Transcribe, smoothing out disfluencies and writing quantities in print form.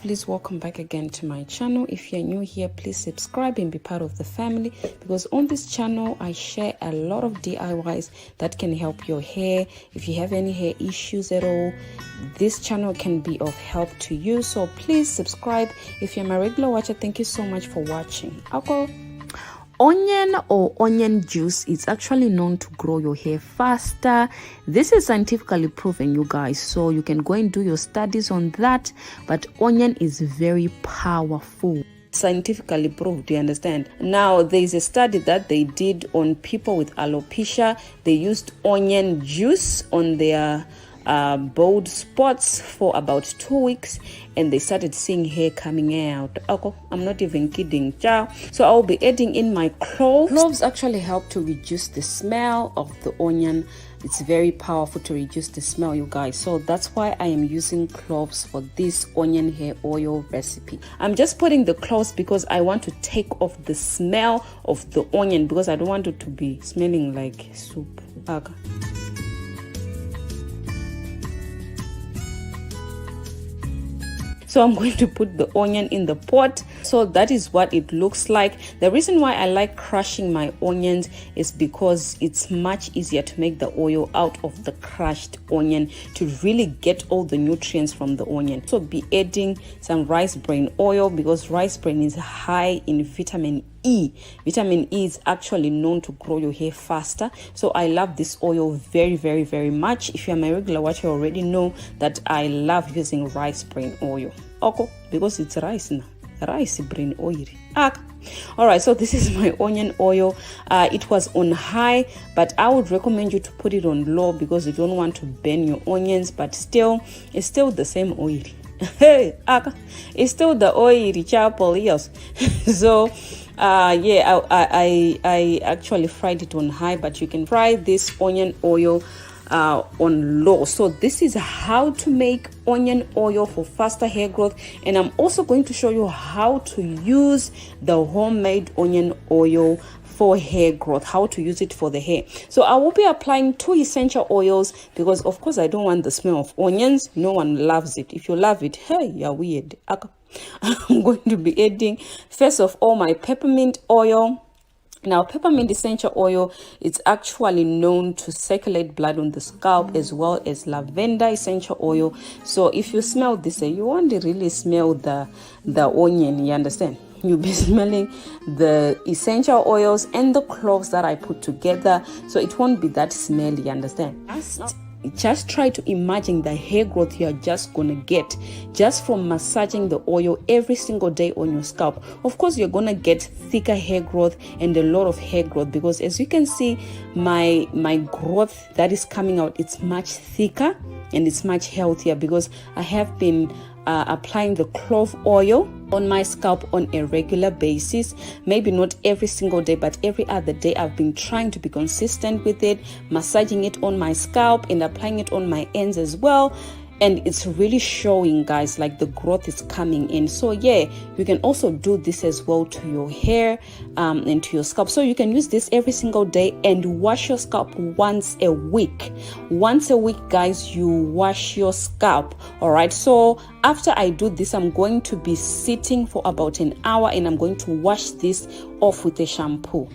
Please welcome back again to my channel. If you're new here, please subscribe and be part of the family, because on this channel I share a lot of DIYs that can help your hair. If you have any hair issues at all, this channel can be of help to you. So please subscribe. If you're my regular watcher, thank you so much for watching. Onion or onion juice is actually known to grow your hair faster. This is scientifically proven, you guys, so you can go and do your studies on that. But onion is very powerful, scientifically proved, you understand. Now there is a study that they did on people with alopecia. They used onion juice on their bald spots for about 2 weeks, and they started seeing hair coming out. I'm not even kidding. So I'll be adding in my cloves. Cloves actually help to reduce the smell of the onion. It's very powerful to reduce the smell, you guys. So that's why I am using cloves for this onion hair oil recipe. I'm just putting the cloves because I want to take off the smell of the onion, because I don't want it to be smelling like soup. So I'm going to put the onion in the pot. So that is what it looks like. The reason why I like crushing my onions is because it's much easier to make the oil out of the crushed onion, to really get all the nutrients from the onion. So be adding some rice bran oil, because rice bran is high in vitamin E. Vitamin E is actually known to grow your hair faster. So I love this oil very, very, very much. If you're my regular watcher, you already know that I love using rice bran oil. Because it's rice now. Rice bran oil. All right, so this is my onion oil. It was on high, but I would recommend you to put it on low, because you don't want to burn your onions. But still, it's still the same oil. It's still the oil, chapel, yes. So yeah, I actually fried it on high, but you can fry this onion oil on low. So this is how to make onion oil for faster hair growth, and I'm also going to show you how to use the homemade onion oil for hair growth, how to use it for the hair. So I will be applying 2 essential oils, because of course I don't want the smell of onions. No one loves it. If you love it, hey, you're weird. I'm going to be adding first of all my peppermint oil. Now, peppermint essential oil is actually known to circulate blood on the scalp, as well as lavender essential oil. So if you smell this, you won't really smell the onion, you understand? You'll be smelling the essential oils and the cloves that I put together, so it won't be that smelly, you understand? Just try to imagine the hair growth you're just gonna get just from massaging the oil every single day on your scalp. Of course, you're gonna get thicker hair growth and a lot of hair growth, because as you can see, my growth that is coming out, it's much thicker and it's much healthier, because I have been applying the clove oil on my scalp on a regular basis. Maybe not every single day, but every other day. I've been trying to be consistent with it, massaging it on my scalp and applying it on my ends as well. And it's really showing, guys, like the growth is coming in. So yeah, you can also do this as well to your hair and to your scalp. So you can use this every single day and wash your scalp once a week. Once a week, guys, you wash your scalp. All right, so after I do this, I'm going to be sitting for about an hour, and I'm going to wash this off with a shampoo.